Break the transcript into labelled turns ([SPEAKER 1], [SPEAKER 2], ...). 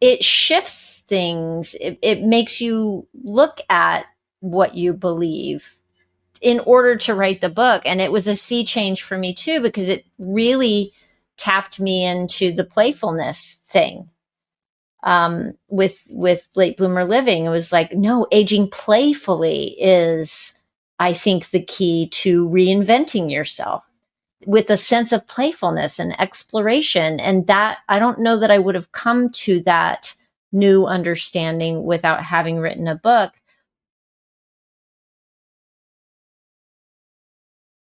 [SPEAKER 1] it shifts things. It makes you look at what you believe in order to write the book. And it was a sea change for me too, because it really tapped me into the playfulness thing. With late bloomer living, it was like, no, aging playfully is, I think, the key to reinventing yourself with a sense of playfulness and exploration. And that, I don't know that I would have come to that new understanding without having written a book.